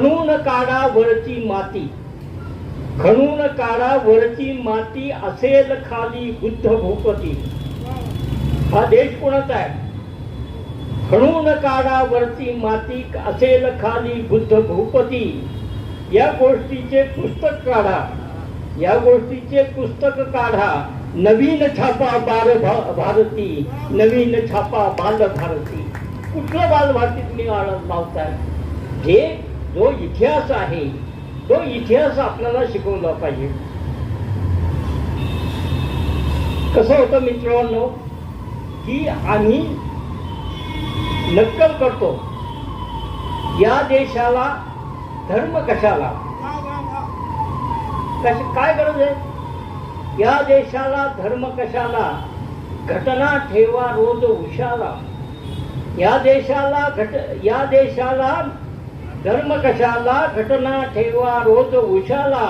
खणून काढा वरची माती, खणून काढा वरची माती, असेल खाली बुद्ध भूपती. हा देश कोणाचा आहे? खणून काढा वरची माती, असेल खाली बुद्ध भूपती. या गोष्टीचे पुस्तक काढा, या गोष्टीचे पुस्तक काढा. नवीन छापा बाल भारती, नवीन छापा बाल भारती. कुठलं बाल भारती तुम्ही लावताय? हे जो इतिहास आहे तो इतिहास आपल्याला शिकवला पाहिजे. कसं होतं मित्रांनो की आम्ही नक्कल करतो. या देशाला धर्म कशाला, काय गरज आहे? या देशाला धर्म कशाला, घटना ठेवा रोज उशाला. या देशाला धर्म कशाला, घटना ठेवा रोज उशाला.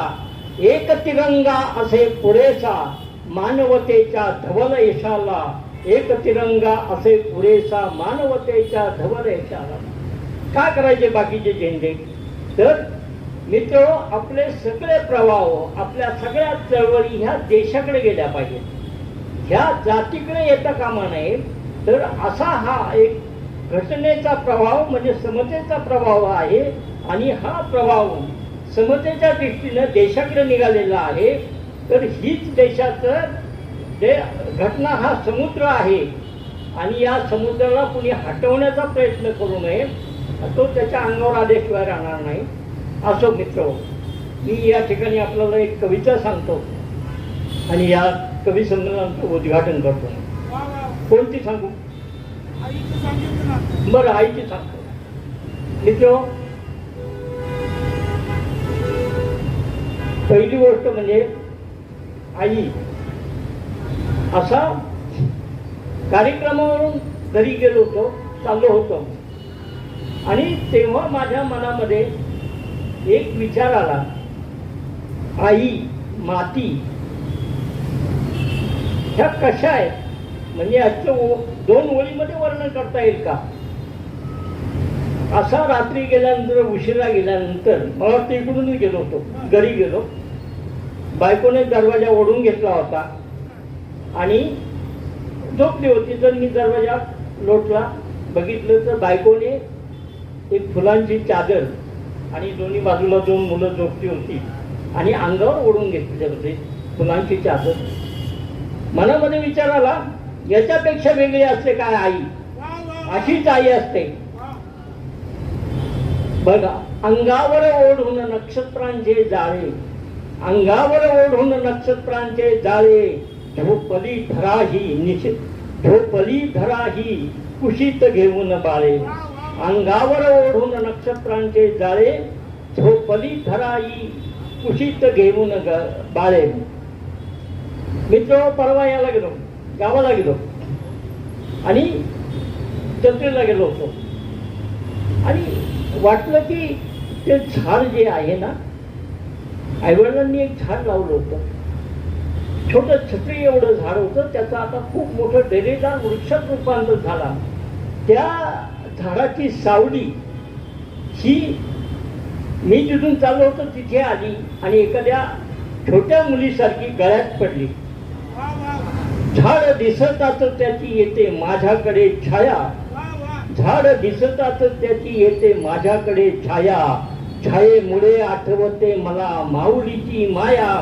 एक तिरंगा असे पुरेसा, मानवतेच्या धवल यशाला. एक तिरंगा असे पुरेसा, मानवतेच्या धवल यशाला. काय करायचे बाकीचे झेंडे? तर मित्र, आपले सगळे प्रवाह, आपल्या सगळ्या चळवळी ह्या देशाकडे गेल्या पाहिजेत, ह्या जातीकडे येता कामा नये. तर असा हा एक घटनेचा प्रभाव म्हणजे समतेचा प्रभाव आहे. आणि हा प्रभाव समतेच्या दृष्टीने देशाकडे निघालेला आहे. तर हीच देशाचं घटना हा समुद्र आहे. आणि या समुद्राला कुणी हटवण्याचा प्रयत्न करू नये, तो त्याच्या अंगावर आल्याशिवाय राहणार नाही. असो मित्र, मी या ठिकाणी आपल्याला एक कविता सांगतो आणि या कवी संमेलनाचं उद्घाटन करतो. कोणती सांगू? बरं, आईची सांगतो. मित्र, पहिली गोष्ट म्हणजे आई. असा कार्यक्रमावरून घरी गेलो होतो, चाललो होतो आणि तेव्हा माझ्या मनामध्ये एक विचार आला, आई, माती ह्या कशा आहेत? म्हणजे याचं 2 ओळीमध्ये वर्णन करता येईल का? असा रात्री गेल्यानंतर, उशिरा गेल्यानंतर, मला वाटतं इकडूनच गेलो होतो, घरी गेलो. बायकोने दरवाजा ओढून घेतला होता आणि झोपली होती. तर मी दरवाजा लोटला, बघितलं तर बायकोने एक फुलांची चादर आणि दोन्ही बाजूला 2 मुलं झोपली होती आणि अंगावर ओढून घेतले होते फुलांची चादर. मनामध्ये विचार आला, याच्यापेक्षा वेगळी असते काय आई? अशीच आई असते बघा. अंगावर ओढून नक्षत्रांचे जाळे, अंगावर ओढून नक्षत्रांचे जाळे. झोपली धराही झोपली धराही कुशीत घेऊन बाळे. अंगावर ओढून नक्षत्रांचे जाळे, झोपली धराही कुशीत घेऊन बाळे. मित्र, परवा याला गेलो, गावाला गेलो आणि जत्रेला गेलो होतो आणि वाटलं की ते झाड जे आहे ना, आईवडिलांनी एक झाड लावलं होतं, छोटं छत्री एवढं झाड होतं. त्याचं आता खूप मोठं डेरेदार वृक्षात रूपांतर झाला. त्या झाडाची सावली ही मी जिथून चाललो होतो तिथे आली आणि एखाद्या छोट्या मुलीसारखी गळ्यात पडली. झाड दिसताच त्याची येते माझ्याकडे छाया, झाड दिसताच त्याची येते माझ्याकडे छाया. छायेमुळे आठवते मला माऊलीची माया,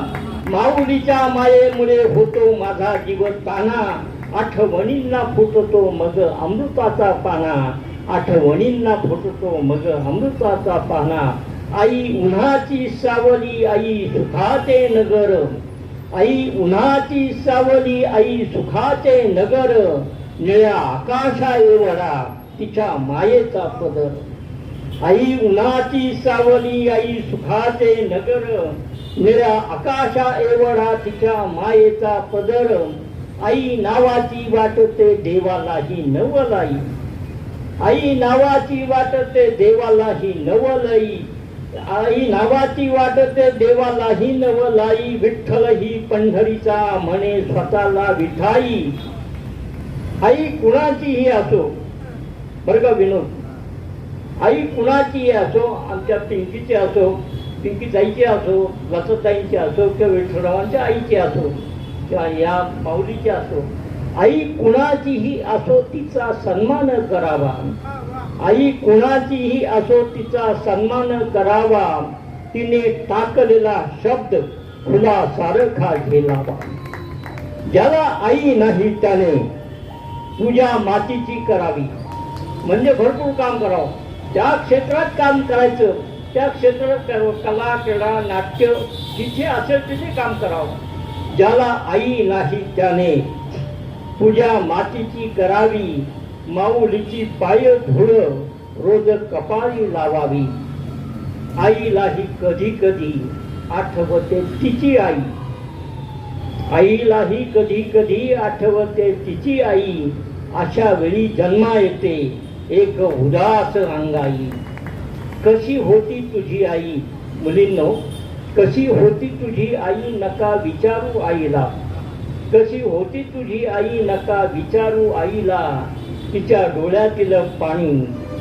माऊलीच्या मायेमुळे होतो माझा जीव ताना. आठवणींना फुटतो मग अमृताचा पाना, आठवणींना फुटतो मग अमृताचा पाना. आई उन्हाची सावली, आई सुखाचे नगर, आई उन्हाची सावली, आई सुखाचे नगर. निळ्या आकाशा एवढा तिच्या मायेचा पदर. आई उन्हाची सावली, आई सुखाचे नगर. निळ्या आकाशा एवढा तिच्या मायेचा पदर. आई नावाची वाटते देवालाही नवलाई, आई नावाची वाटते देवालाही नवलाई. आई नावाची वाटते देवालाही नवलाई. विठ्ठल ही पंढरीचा म्हणे स्वतःला विठाई. आई कुणाचीही असो, बरं का विनोद, आई कुणाची असो, आमच्या पिंकीची असो, पिंकीताईची असो, लताताईंची असो, किंवा विठ्ठलरावांच्या आईची असो, किंवा या माऊलीची असो, आई कुणाचीही असो तिचा सन्मान करावा. आई कुणाचीही असो तिचा सन्मान करावा. तिने टाकलेला शब्द फुला सारखा झेलावा. ज्याला आई नाही त्याने तुझ्या मातीची करावी. म्हणजे भरपूर काम करावं, त्या क्षेत्रात काम करायचं, त्या क्षेत्रात कला, क्रीडा, नाट्य जिथे असेल तिथे काम करावं. ज्याला आई नाही त्याने तुझ्या मातीची करावी. माऊलीची पाय धुळ रोज कपाळी लावावी. आईलाही कधी कधी आठवते तिची आई. आईलाही कधी कधी आठवते तिची आई. अशा वेळी जन्मा येते एक उदास अंगाई. कशी होती तुझी आई मुलींनो, कशी होती तुझी आई नका विचारू आईला. कशी होती तुझी आई नका विचारू आईला. तिच्या डोळ्यातील पाणी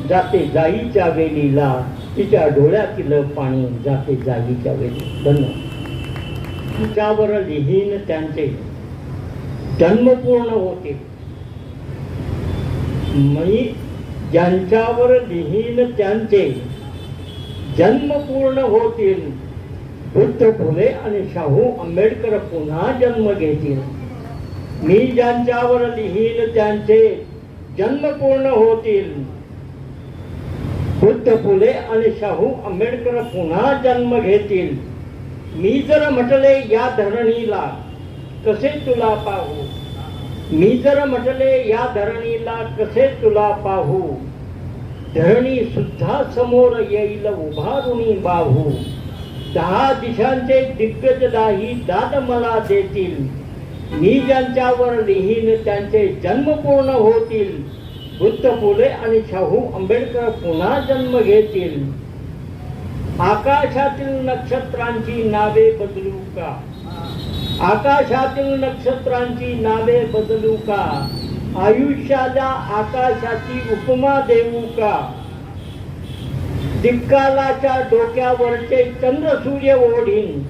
जाते जाईच्या वेलीला. तिच्या डोळ्यातील पाणी जाते जाईच्या वेली. धन्यवाद. तिच्यावर लिहीन त्यांचे जन्म पूर्ण होते. मी ज्यांच्यावर लिहीन त्यांचे जन्म पूर्ण होतील. बुद्ध फुले आणि शाहू आंबेडकर पुन्हा जन्म घेतील. मी ज्यांच्यावर लिहीन त्यांचे जन्म पूर्ण होतील. बुद्ध फुले आणि शाहू आंबेडकर पुन्हा जन्म घेतील. मी जर म्हटले या धरणीला कसे तुला पाहू. मी जर म्हटले या धरणीला कसे तुला पाहू. धरणी सुद्धा समोर येईल उभारुनी बाहू. 10 दिशांचे दिग्गज दाही दाद मला देतील. मी ज्यांच्यावर लिहीन त्यांचे जन्म पूर्ण होतील. बुद्ध फुले आणि शाहू आंबेडकर पुन्हा जन्म घेतील. आकाशातील नक्षत्रांची नावे बदलू का. आकाशातील नक्षत्रांची नावे बदलू का. आयुष्याला आकाशाची उपमा देऊ का. दिक्कालाच्या डोक्यावरचे चंद्र सूर्य ओढीन.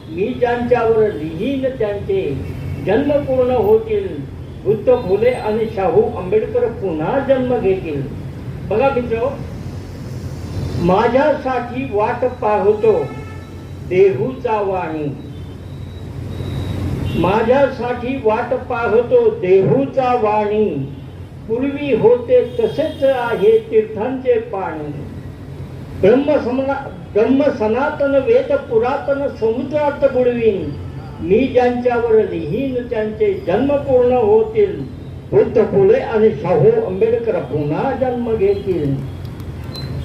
मी ज्यांच्यावर लिहीन त्यांचे जन्म पूर्ण होतील. बुद्ध फुले आणि शाहू आंबेडकर पुन्हा जन्म घेतील. बघा मित्र, माझ्यासाठी वाट पाहतो देहूचा वाणी. माझ्यासाठी वाट पाहतो देहूचा वाणी. पूर्वी होते तसेच आहे तीर्थांचे पाणी. ब्रह्म सनातन वेद पुरातन समुद्रात बुडवीन. मी ज्यांच्यावर लिहीन त्यांचे जन्म पूर्ण होतील. बुद्ध फुले आणि शाहू आंबेडकर पुन्हा जन्म घेतील.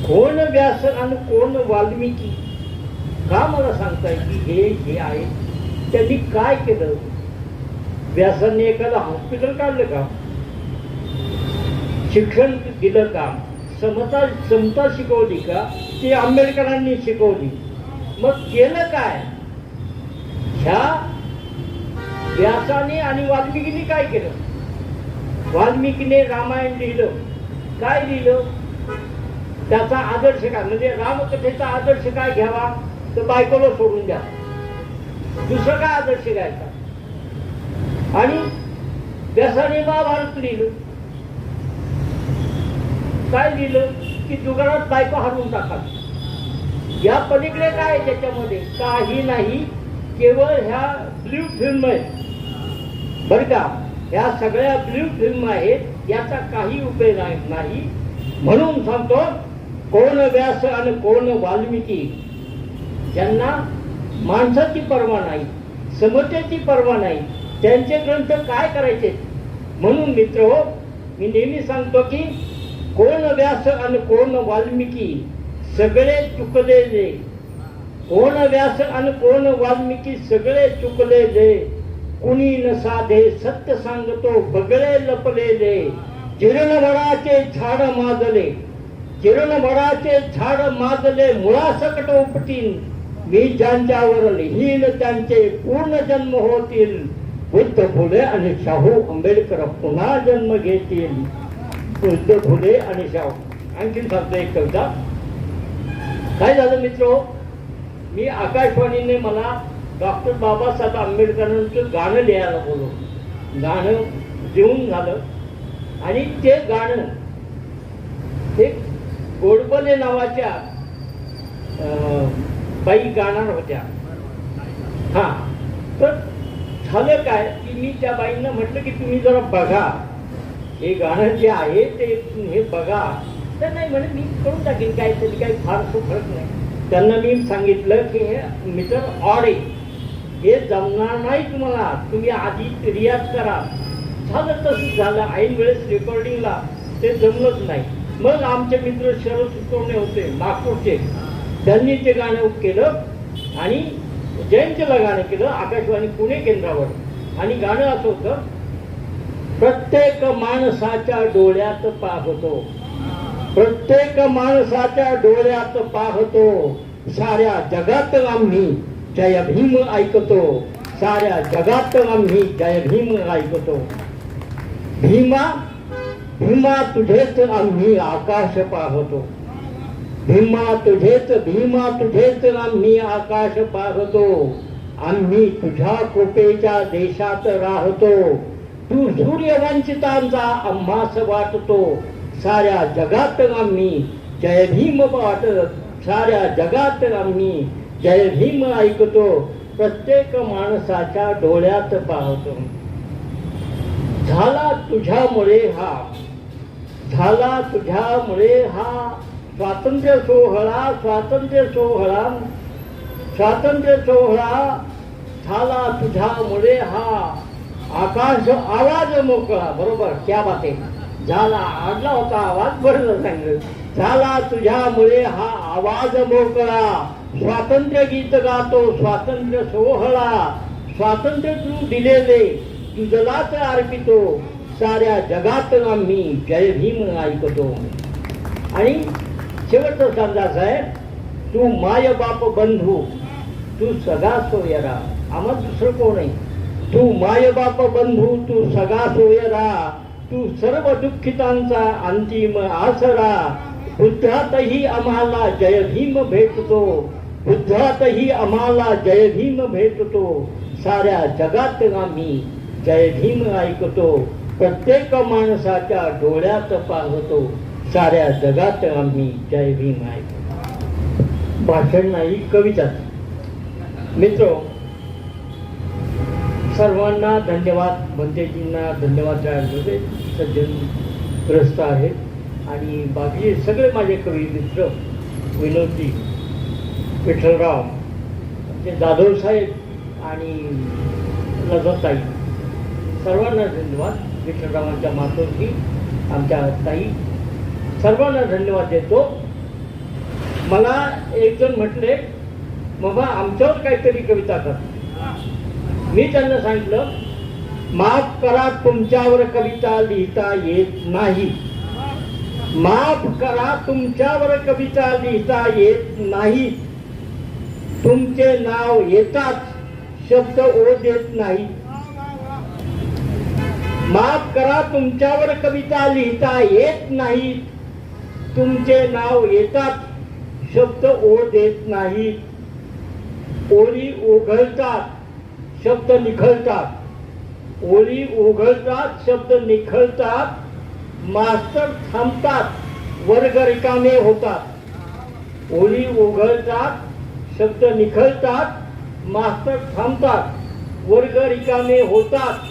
कोण व्यास आणि कोण वाल्मिकी. का मला सांगताय की हे आहे त्यांनी काय केलं. व्यासांनी एखादं हॉस्पिटल काढलं का. शिक्षण दिलं का. समता शिकवली का. ती आंबेडकरांनी शिकवली. मग केलं काय. ह्या व्यासाने आणि वाल्मिकीने काय केलं. वाल्मिकीने रामायण लिहिलं. काय लिहिलं. त्याचा आदर्श काय, म्हणजे रामकथेचा आदर्श काय घ्यावा तर बायकोला सोडून द्या. दुसरं काय आदर्श घ्यायचा. आणि व्यासाने महाभारत लिहिलं. काय लिहिलं की जुगारात बायको हरवून टाकावी. या पलीकडे काय त्याच्यामध्ये काही नाही. केवळ ह्या ब्ल्यू फिल्म आहेत बरं का. ह्या सगळ्या ब्ल्यू फिल्म आहेत. याचा काही उपयोग नाही. म्हणून सांगतो कोण व्यास आणि कोण वाल्मिकी. ज्यांना माणसाची पर्वा नाही, समतेची पर्वा नाही, त्यांचे ग्रंथ काय करायचे. म्हणून मित्र हो, मी नेहमी सांगतो की कोण व्यास आणि कोण वाल्मिकी सगळे चुकलेले. कोण व्यास आणि कोण वाल्मिकी सगळे चुकलेले. कुणी न साधे सत्य सांगतो बगळे लपलेले. जिरणवडाचे झाड माजले. जिरणवडाचे झाड माजले मुळासकट उपटीन. मी ज्यांच्यावर लिहीन त्यांचे पूर्ण जन्म होतील. बुद्ध फुले आणि शाहू आंबेडकर पुन्हा जन्म घेतील. बुद्ध फुले आणि शाहू आणखीन सांगतो एक कविता. काय झालं मित्र, मी आकाशवाणीने मला डॉक्टर बाबासाहेब आंबेडकरांचं गाणं लिहायला बोलवलं. गाणं देऊन झालं आणि ते गाणं एक गोडबले नावाच्या बाई गाणार होत्या. हा, तर झालं काय की मी त्या बाईंना म्हटलं की तुम्ही जरा बघा हे गाणं जे आहे ते हे बघा. तर नाही म्हणे मी करून टाकेन, काय तरी काही फारसं फरक नाही. त्यांना मी सांगितलं की हे मीटर ऑड आहे, हे जमणार नाही तुम्हाला, तुम्ही आधी रियाज करा. झालं तसंच झालं. ऐन वेळेस रेकॉर्डिंगला ते जमलंच नाही. मग आमचे मित्र शरद सुतवणे होते नागपूरचे, त्यांनी ते गाणं केलं आणि जयंतीला गाणं केलं आकाशवाणी पुणे केंद्रावर. आणि गाणं असं होतं, प्रत्येक माणसाच्या डोळ्यात पाहतो, प्रत्येक माणसाच्या डोळ्यात पाहतो, साऱ्या जगात आम्ही जय भीम ऐकतो, साऱ्या जगात आम्ही जय भीम ऐकतो. भीमा भीमा तुझेच आम्ही आकाश पाहतो, भीमा तुझेच आम्ही आकाश पाहतो. आम्ही तुझ्या कृपेच्या देशात राहतो, तू सूर्यवंचितांचा आम्हास वाटतो. साऱ्या जगात आम्ही जय भीम वाटत, साऱ्या जगात आम्ही जय भीम ऐकतो, प्रत्येक माणसाच्या डोळ्यात पाहतो. झाला तुझ्यामुळे हा, झाला तुझ्यामुळे हा स्वातंत्र्य सोहळा, स्वातंत्र्य सोहळा, स्वातंत्र्य सोहळा झाला तुझ्यामुळे हा. आकाश आवाज मोकळा, बरोबर, क्या बात आहे. झाला आडला होता आवाज, बरोबर सांगितलं. झाला तुझ्यामुळे हा आवाज मोकळा, स्वातंत्र्य गीत गातो स्वातंत्र्य सोहळा. स्वातंत्र्य तू दिलेले तुझलाच अर्पितो, साऱ्या जगात आम्ही जय भीम ऐकतो. आणि शेवटचा सांगायचं आहे, तू माय बाप बंधू, तू सगळा सोयरा, आम्हाला दुसरं कोण आहे. तू माय बाप बंधू, तू सगळा सोयरा, तू सर्व दुःखितांचा अंतिम आसरा. बुद्धातही आम्हाला जय भीम भेटतो, बुद्धातही आम्हाला जय भीम भेटतो, साऱ्या जगात आम्ही जय भीम ऐकतो, प्रत्येक माणसाच्या डोळ्यात पाहतो, साऱ्या जगात आम्ही जय भीम ऐकतो. भाषण नाही, कविता. मित्र, सर्वांना धन्यवाद, भंतेजींना धन्यवाद द्यायला सज्जन ग्रस्त आहेत. आणि बाकी सगळे माझे कवी मित्र, विनोदजी, विठ्ठलराव, ते जाधव साहेब आणि लजताई, सर्वांना धन्यवाद. विठ्ठलरावांच्या मातोश्री, आमच्या ताई, सर्वांना धन्यवाद देतो. मला एक जण म्हटले, बाबा आमच्यावर काहीतरी कविता कर. मी त्यांना सांगितलं, माफ करा तुमच्यावर कविता लिहिता येत नाही, माफ करा तुमच्यावर कविता लिहिता येत नाही. तुमचे नाव येतात, शब्द ओ देत नाही. माफ करा तुमच्यावर कविता लिहिता येत नाही, तुमचे नाव येतात, शब्द ओ देत नाही. ओळी ओघळतात, शब्द निखळतात, ओळी ओघळतात, शब्द निखळतात. मास्तर थांबतात, वर्ग रिकामे होतात. ओळी ओघळतात, शब्द निखळतात, मास्तर थांबतात, वर्ग रिकामे होतात.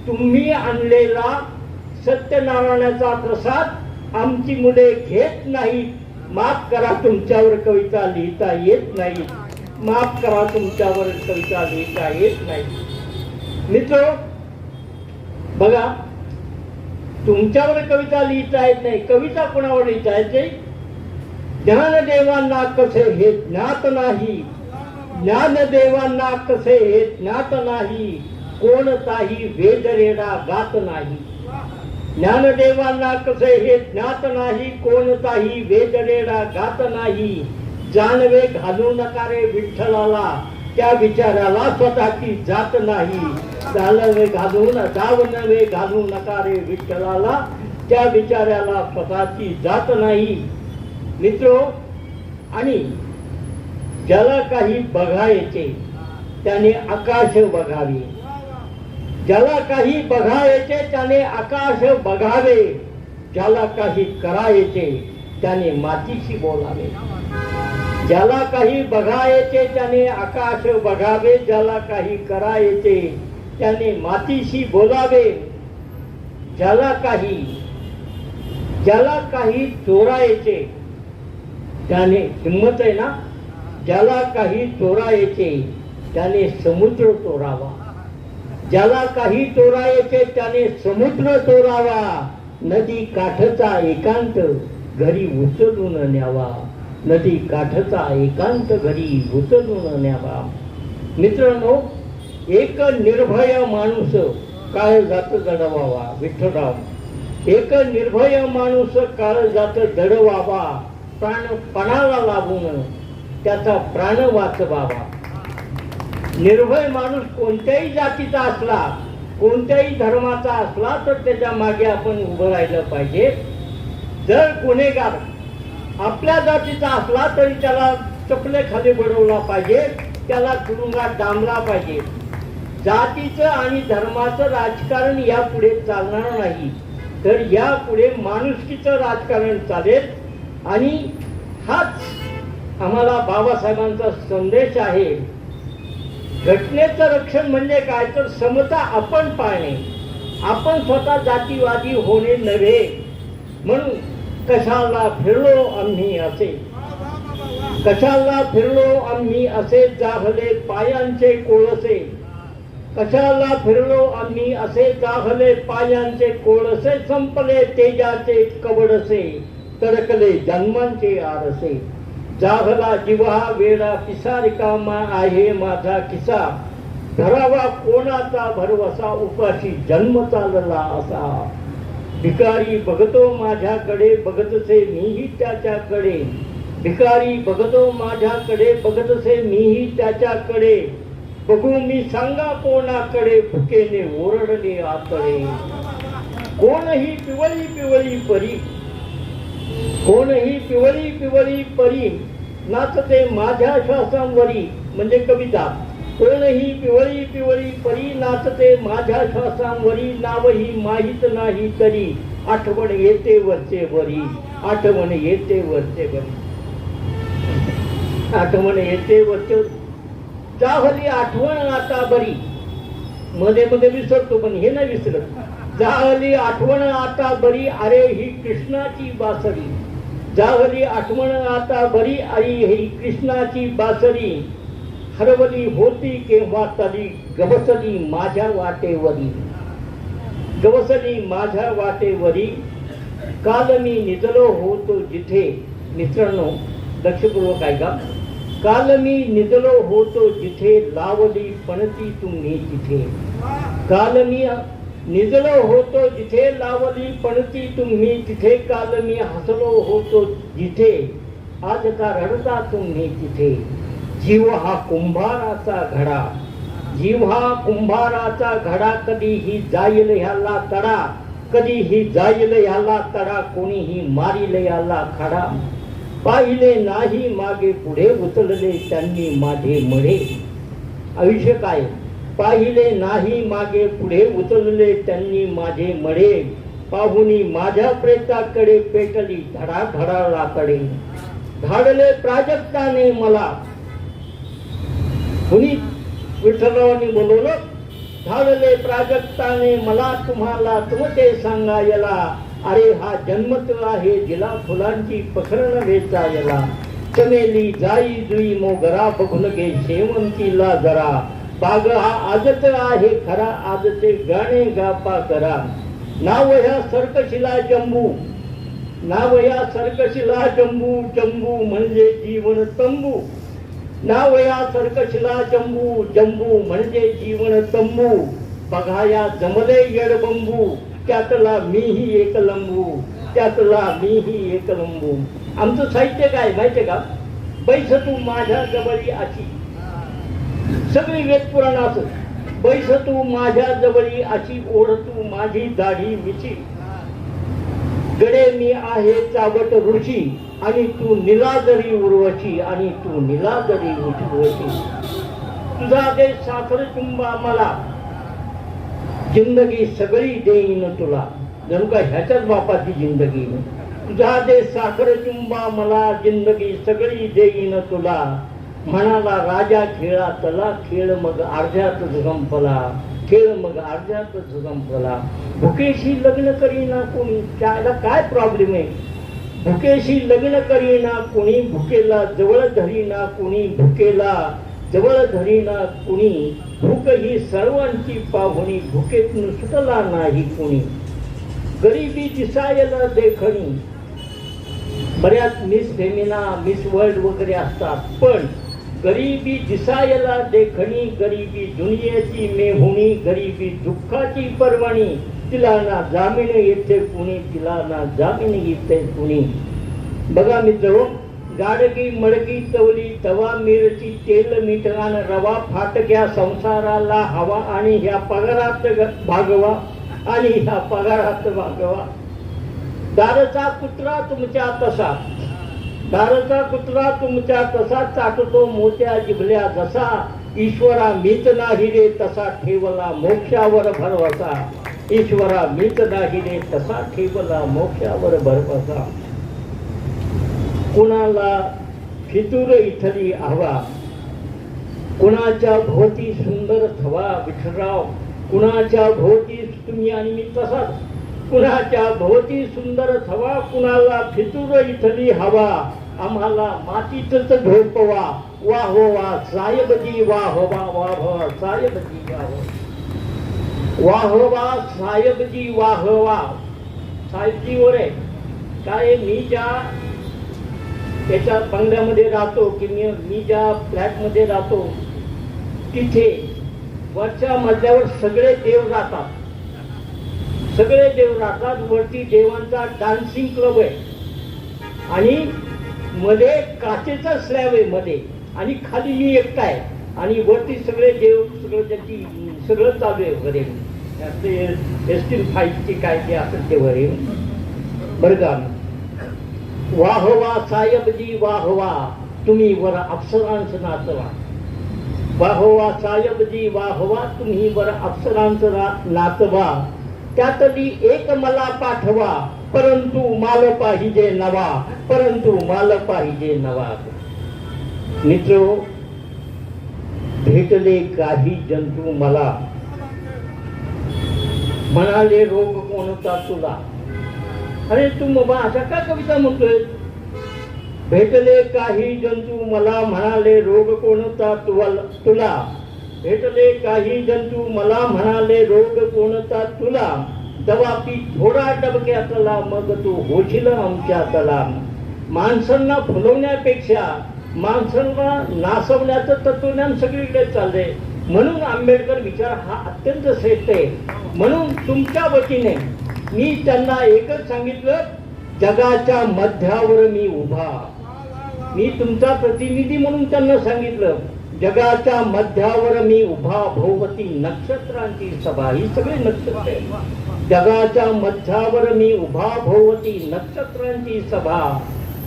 तुम्ही आणलेला सत्यनारायणाचा प्रसाद आमची मुले घेत नाहीत. माफ करा तुमच्यावर कविता लिहिता येत नाही, माफ करा तुमच्यावर कविता लिहिता येत नाही. मित्र बघा, तुमच्यावर कविता लिहिता येत नाही, कविता कोणावर लिहिता येते? ज्ञानदेवांना कसे हे ज्ञात नाही, ज्ञानदेवांना कसे हे ज्ञात नाही, कोणताही वेदरेडा गात नाही. ज्ञानदेवांना कसे हे ज्ञात नाही, कोणताही वेदरेडा गात नाही. जानवे घालू नका रे विठ्ठलाला, त्या विचाराला स्वतःची जात नाही. जालवे घालून जावनवे घालू नका रे विठ्ठलाला, त्या बिचाऱ्याला स्वतःची जात नाही. मित्रो, आणि ज्याला काही बघायचे त्याने आकाश बघावे, ज्याला काही बघायचे त्याने आकाश बघावे, ज्याला काही करायचे त्याने मातीशी बोलावे. ज्याला काही बघायचे त्याने आकाश बघावे, ज्याला काही करायचे त्याने मातीशी बोलावे. ज्याला काही चोरायचे त्याने, हिम्मत आहे ना, ज्याला काही चोरायचे त्याने समुद्र चोरावा, ज्याला काही चोरायचे त्याने समुद्र चोरावा. नदी काठचा एकांत घरी उचलून न्यावा, नदी काठचा एकांत घरी उचलून न्यावा. मित्रांनो, एक निर्भय माणूस काळजात दडवावा. विठ्ठलराव, एक निर्भय माणूस काळजात दडवावा, प्राणपणाला लागून त्याचा प्राण वाचवावा. निर्भय माणूस कोणत्याही जातीचा असला, कोणत्याही धर्माचा असला तर त्याच्या मागे आपण उभं राहिलं पाहिजे. जर गुन्हेगार आपल्या जातीचा असला तरी त्याला चपले खाली बडवला पाहिजे, त्याला तुरुंगात डांबला पाहिजे. जातीचं आणि धर्माचं राजकारण यापुढे चालणार नाही, तर यापुढे माणुसकीचं राजकारण चालेल. आणि हाच आम्हाला बाबासाहेबांचा संदेश आहे. घटनेचं रक्षण म्हणजे काय, तर समता आपण पाळणे, आपण स्वतः जातीवादी होणे नव्हे. म्हणून कशाला फिरलो आम्ही असे, कशाला फिरलो आम्ही असे, जाहले पायांचे कोळसे. कशाला फिरलो आम्ही असे, जाहले पायांचे कोळसे. संपले तेजाचे कवडसे, तडकले जन्मांचे आरसे. जाहला जिव्हा वेडा पिसा, रिकामा आहे माझा किसा. धरावा कोणाचा भरवसा, उपाशी जन्म चालला असा. भिकारी बघतो माझ्याकडे, बघतसे मीही त्याच्याकडे. भिकारी बघतो माझ्याकडे, बघतसे मीही त्याच्याकडे. बघू मी सांगा कोणाकडे, भुकेने ओरडले आतडे. कोणही पिवळी पिवळी परी, कोणही पिवळी पिवळी परी, नाचते माझ्या श्वासांवरी. म्हणजे कविता. कोणही पिवळी पिवळी परी, नाचते माझ्या श्वासांवरी. नावही माहीत नाही तरी, आठवण येते वरचे वरी. आठवण येते वरचे वरी, आठवण येते वरचे. जाहली आठवण आता बरी. मध्ये मध्ये विसरतो पण हे नाही विसरत. जाहली आठवण आता बरी, अरे ही कृष्णाची बासरी. जाहली आठवण आता बरी, अरे ही कृष्णाची बासरी. हरवली होती केव्हा तरी, गवसली माझ्या वाटेवरी. गवसली माझ्या वाटेवरी. काल मी निजलो होतो जिथे. मित्रांनो, लक्षपूर्वक ऐका. काल मी निजलो होतो जिथे, लावली पणती तुम्ही तिथे. काल मी निजलो होतो जिथे, लावली पणती तुम्ही तिथे. काल मी हसलो होतो जिथे, आज का रडता तुम्ही तिथे. जीव हा कुंभाराचा घडा, जीव हा कुंभाराचा घडा. कधीही जाईल ह्याला तडा, कधीही जाईल ह्याला तडा. कोणीही मारील याला खडा. पाहिले नाही मागे पुढे, उचलले त्यांनी माझे मढे. आयुष्य काय, पाहिले नाही मागे पुढे, उचलले त्यांनी माझे मढे. पाहुनी माझ्या प्रेताकडे, पेटली धडा धडाळाकडे. धाडले प्राजक्ताने मला. कुणी विठ्ठलरावांनी बोलवलं. धाडले प्राजक्ताने मला, तुम्हाला तुमचे सांगायला. अरे हा जन्मत आहे जिला, फुलांची पखरण वेचायला. चमेली जाई जुई मोगरा, बघून घे शेवंतीला जरा. बाग हा आजच आहे खरा, आजचे गाणे गापा करा. नाव ह्या सर्कशीला जंबू, नाव ह्या सर्कशीला जंबू. जंबू म्हणजे जीवन तंबू. नाव या सर्कशीला जंबू, जंबू म्हणजे जीवन तंबू. बघा या जमले येडबंबू, त्यातला मीही एक लंबू. त्यातला मीही एक लंबू. आमचं साहित्य काय माहितीये का. बैस तू माझ्या जवळी अशी, सगळी वेदपुराण असं. बैस तू माझ्या जवळी अशी, ओढ तू माझी दाढी मिची. गडे मी आहे चावट ऋषी आणि तू निलादरी उर्वशी आणि तू निलादरी उर्वशी. तुझा दे साखर चुंबा मला जिंदगी सगळी देईन तुला. जणू का ह्याच्याच बापाची जिंदगी. तुझा दे साखर चुंबा मला जिंदगी सगळी देईन तुला. म्हणाला राजा खेळातला खेळ मग अर्ध्यातच संपला. खेळ मग अर्ध्यातच संपला. भुकेशी लग्न करीना कोणी. त्याला काय प्रॉब्लेम आहे. भुकेशी लग्न करीना कोणी. भुकेला जवळ धरीना कोणी. भुकेला जवळ धरीना कोणी. भूक ही सर्वांची पाहुणी. भुकेतून सुटला नाही कोणी. गरिबी दिसायला देखणी. बऱ्याच मिस फेमिना मिस वर्ल्ड वगैरे असतात, पण गरिबी दिसायला देखणी. गरिबी दुनियेची मेहुणी. गरिबी दुःखाची पर्वणी. तिला ना जामीन येते कुणी. तिला ना जामीन येते कुणी. बघा मित्र, गाडगी मडकी चवली तवा मिरची तेल मीठ आणि रवा. फाटक्या संसाराला हवा आणि ह्या पगारात भागवा. आणि ह्या पगारात भागवा. दारचा कुत्रा तुमच्या तसा. दारचा कुत्रा तुमच्या तसा. चाटतो मोत्या जिभल्या जसा. ईश्वरा मीच नाही रे तसा. ठेवला मोक्षावर भरवसा. ईश्वरा मीच नाही रे तसा. ठेवला मोक्षावर भरवसा. कुणाला फितूर इथली हवा. कुणाच्या भोवती सुंदर थवा. विठराव कुणाच्या भोवती तुम्ही आणि मी तसाच. कुणाच्या भोवती सुंदर थवा. कुणाला फितूर इथली हवा. आम्हाला मातीतच झोपवा. वाहोवा साहेबजी वाहोवा. वाहोवा साहेबजी वाहो. वाहोवा साहेबजी वाहोवा. साहेबजी वर आहे काय. मी ज्या त्याच्या बंगल्यामध्ये राहतो की मी ज्या फ्लॅटमध्ये राहतो तिथे वरच्या मजल्यावर सगळे देव राहतात. सगळे देव राहतात. वरती देवांचा डान्सिंग क्लब आहे आणि मध्ये काचेचा स्लॅब आहे मध्ये. आणि खाली मी एकटा आहे आणि वरती सगळे देव सगळं त्यांची सगळं चालू आहे वगैरे. एसटी फाईटची काय ते असेल ते वगैरे बरं का. वाहवा साहेबजी वाहवा. तुम्ही वर अप्सरांच नाचवा. वाहवा साहेबजी वाहवा. तुम्ही वर अप्सरांच नाचवा. त्यातली एक मला पाठवा. परंतु माल पाहिजे नवा. परंतु माल पाहिजे नवा. मित्र, भेटले काही जंतू मला. म्हणाले रोग कोणता तुला. अरे तू बाबा अशा का कविता म्हणतोय. भेटले काही जंतू मला. म्हणाले रोग कोणता तुला. भेटले काही जंतू मला. म्हणाले रोग कोणता तुला. दवा पी थोडा डबक्यातला. मग तू होशील आमच्यातला. माणसांना फुलवण्यापेक्षा माणसांना नासवण्याचं तत्वज्ञान सगळीकडे चाललंय. म्हणून आंबेडकर विचार हा अत्यंत श्रेष्ठ आहे. म्हणून तुमच्या वतीने मी त्यांना एकच सांगितलं. जगाच्या मध्यावर मी उभा. मी तुमचा प्रतिनिधी म्हणून त्यांना सांगितलं. जगाच्या मध्यावर मी उभा. भोवती नक्षत्रांची सभा. ही सगळी नक्षत्र आहे. जगाच्या मध्यावर मी उभा. भोवती नक्षत्रांची सभा.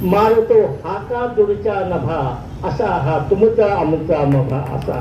मारतो हाका दूरच्या नभा. असा हा तुमचा आमचा मभा. असा